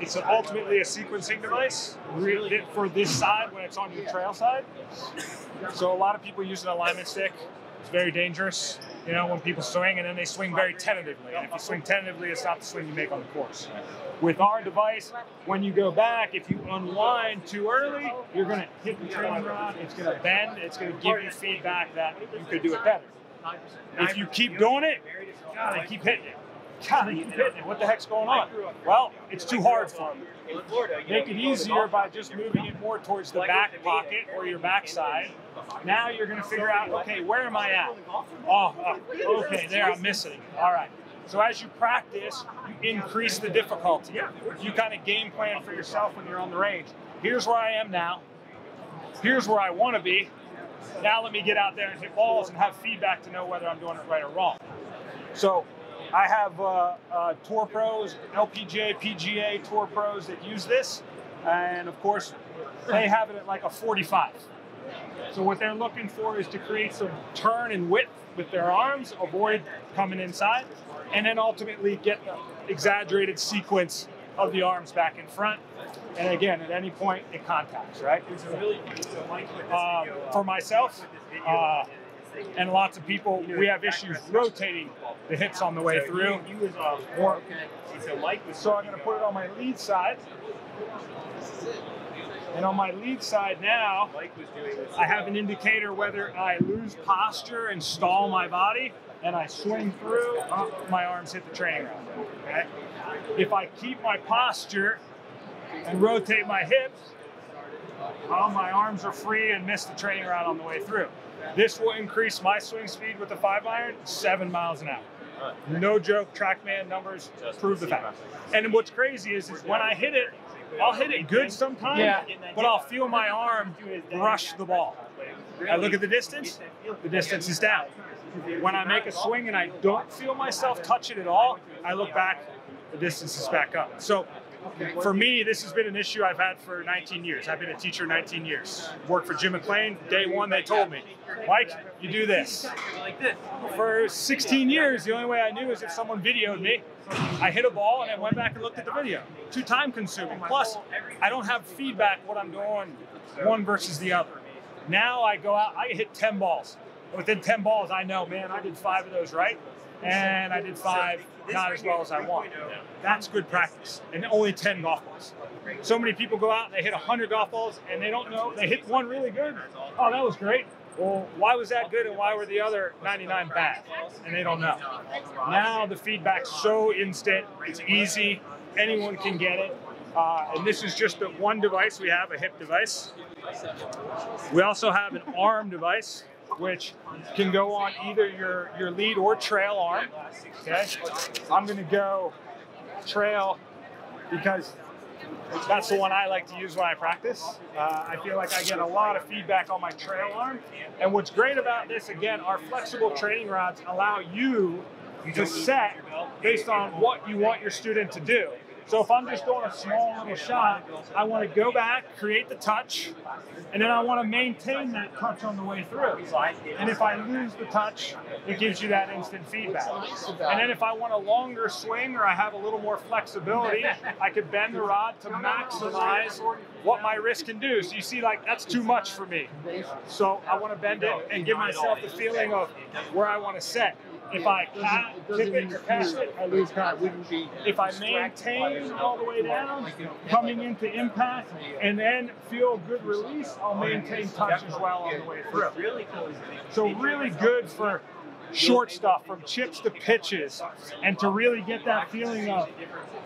It's ultimately a sequencing device for this side when it's on your trail side. So a lot of people use an alignment stick. It's very dangerous, you know, when people swing, and then they swing very tentatively. And if you swing tentatively, it's not the swing you make on the course. With our device, when you go back, if you unwind too early, you're going to hit the training rod, it's going to bend, it's going to give you feedback that you could do it better. If you keep doing it, gotta keep hitting it. Gotta keep hitting it. What the heck's going on? Well, it's too hard for them. Make it easier by just moving it more towards the back pocket or your backside. Now you're going to figure out, okay, where am I at? Oh, okay, there, I'm missing. All right. So as you practice, you increase the difficulty. You kind of game plan for yourself when you're on the range. Here's where I am now. Here's where I want to be. Now let me get out there and hit balls and have feedback to know whether I'm doing it right or wrong. So I have tour pros, LPGA, PGA tour pros that use this. And of course, they have it at like a 45. So what they're looking for is to create some turn and width with their arms, avoid coming inside, and then ultimately get the exaggerated sequence of the arms back in front. And again, at any point, it contacts, right? For myself, and lots of people, we have issues rotating the hips on the way through. So I'm going to put it on my lead side. And on my lead side now, I have an indicator whether I lose posture and stall my body, and I swing through, my arms hit the training rod. Okay? If I keep my posture and rotate my hips, my arms are free and miss the training rod on the way through. This will increase my swing speed with the 5-iron 7 miles an hour. No joke, TrackMan numbers prove the fact. And what's crazy is when I hit it, I'll hit it good sometimes, but I'll feel my arm brush the ball. I look at the distance is down. When I make a swing and I don't feel myself touch it at all, I look back, the distance is back up. So for me, this has been an issue I've had for 19 years. I've been a teacher 19 years. Worked for Jim McLean. Day one, they told me, Mike, you do this. For 16 years, the only way I knew is if someone videoed me. I hit a ball and I went back and looked at the video. Too time consuming. Plus, I don't have feedback what I'm doing one versus the other. Now I go out, I hit 10 balls. Within 10 balls, I know, man, I did 5 of those right, and I did 5 not as well as I want. That's good practice, and only 10 golf balls. So many people go out and they hit 100 golf balls, and they don't know, they hit one really good. Oh, that was great. Well, why was that good and why were the other 99 bad? And they don't know. Now the feedback's so instant, it's easy, anyone can get it. And this is just the one device we have, a hip device. We also have an arm device, which can go on either your lead or trail arm. Okay, I'm going to go trail because that's the one I like to use when I practice. I feel like I get a lot of feedback on my trail arm. And what's great about this, again, our flexible training rods allow you to set based on what you want your student to do. So if I'm just doing a small little shot, I want to go back, create the touch, and then I want to maintain that touch on the way through. And if I lose the touch, it gives you that instant feedback. And then if I want a longer swing or I have a little more flexibility, I could bend the rod to maximize what my wrist can do. So you see, like, that's too much for me. So I want to bend it and give myself the feeling of where I want to set. If I tip it or catch it, I lose touch. If I maintain all the way down, coming into impact, and then feel good release, I'll maintain touch as well on the way through. So really good for short stuff, from chips to pitches, and to really get that feeling of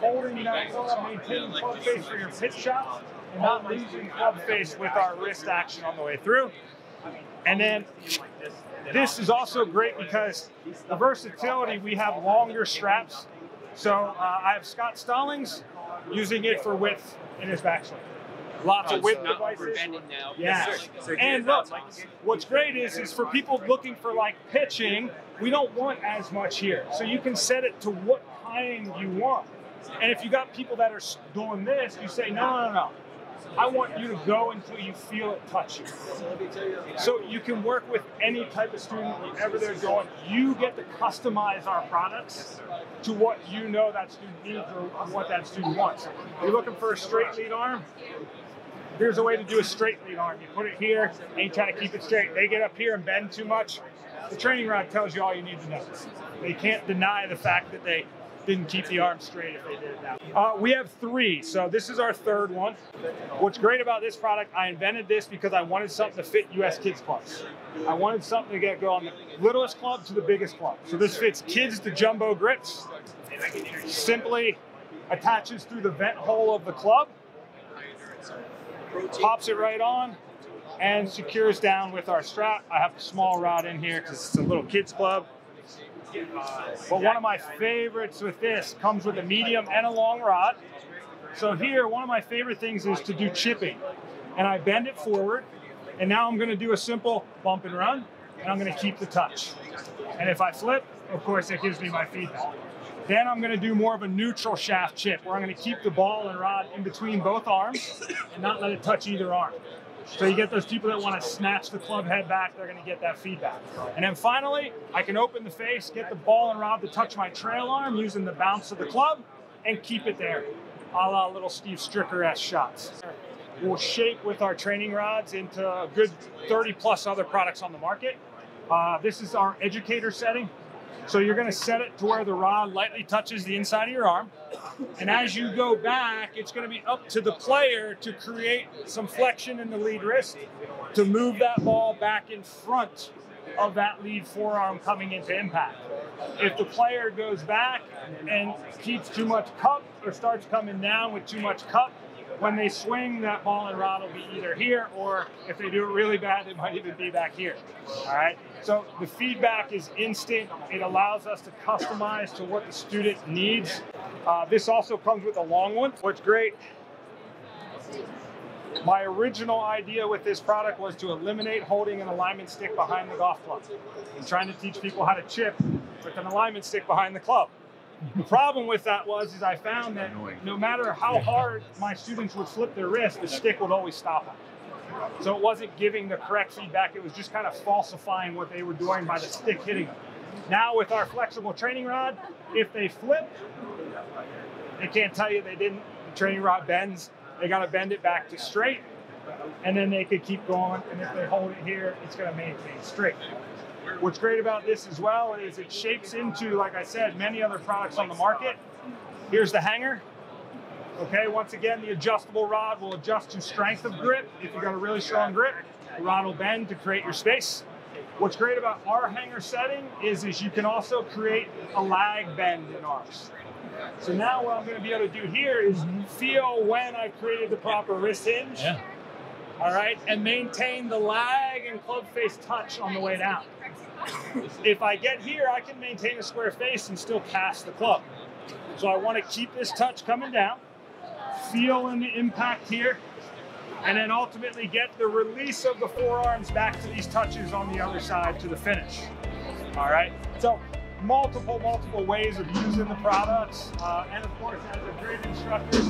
holding that club, maintaining club face for your pitch shots, and not losing club face with our wrist action on the way through. And then this is also great because the versatility, we have longer straps. So I have Scott Stallings using it for width in his backswing. Lots of width devices. Yeah. And look, what's great is for people looking for like pitching, we don't want as much here. So you can set it to what kind you want. And if you got people that are doing this, you say, no. I want you to go until you feel it touch you. So you can work with any type of student, wherever they're going. You get to customize our products to what you know that student needs or what that student wants. You're looking for a straight lead arm? Here's a way to do a straight lead arm. You put it here and you try to keep it straight. They get up here and bend too much. The training rod tells you all you need to know. They can't deny the fact that they didn't keep the arm straight if they did it that way. We have 3, so this is our 3rd one. What's great about this product, I invented this because I wanted something to fit US kids clubs. I wanted something to go on the littlest club to the biggest club. So this fits kids to jumbo grips, simply attaches through the vent hole of the club, pops it right on, and secures down with our strap. I have a small rod in here because it's a little kids club. But one of my favorites with this comes with a medium and a long rod. So here, one of my favorite things is to do chipping. And I bend it forward, and now I'm gonna do a simple bump and run, and I'm gonna keep the touch. And if I flip, of course, it gives me my feedback. Then I'm gonna do more of a neutral shaft chip, where I'm gonna keep the ball and rod in between both arms and not let it touch either arm. So you get those people that want to snatch the club head back, they're going to get that feedback. And then finally, I can open the face, get the ball and rod to touch my trail arm using the bounce of the club, and keep it there, a la little Steve Stricker-esque shots. We'll shape with our training rods into a good 30 plus other products on the market. This is our Educator Setting. So you're going to set it to where the rod lightly touches the inside of your arm. And as you go back, it's going to be up to the player to create some flexion in the lead wrist to move that ball back in front of that lead forearm coming into impact. If the player goes back and keeps too much cup or starts coming down with too much cup, when they swing, that ball and rod will be either here, or if they do it really bad, it might even be back here. All right. So the feedback is instant. It allows us to customize to what the student needs. This also comes with a long one. What's great, my original idea with this product was to eliminate holding an alignment stick behind the golf club. I'm trying to teach people how to chip with an alignment stick behind the club. The problem with that is I found that no matter how hard my students would flip their wrist, the stick would always stop them. So it wasn't giving the correct feedback. It was just kind of falsifying what they were doing by the stick hitting them. Now with our flexible training rod, if they flip, they can't tell you they didn't. The training rod bends. They got to bend it back to straight, and then they could keep going. And if they hold it here, it's going to maintain straight. What's great about this as well is it shapes into, like I said, many other products on the market. Here's the hanger. Okay, once again, the adjustable rod will adjust to strength of grip. If you've got a really strong grip, the rod will bend to create your space. What's great about our hanger setting is you can also create a lag bend in ours. So now what I'm going to be able to do here is feel when I've created the proper wrist hinge. Yeah. All right, and maintain the lag and club face touch on the way down. If I get here, I can maintain a square face and still pass the club. So I want to keep this touch coming down, feel in the impact here, and then ultimately get the release of the forearms back to these touches on the other side to the finish. All right, so multiple ways of using the products, and of course, as a great instructor,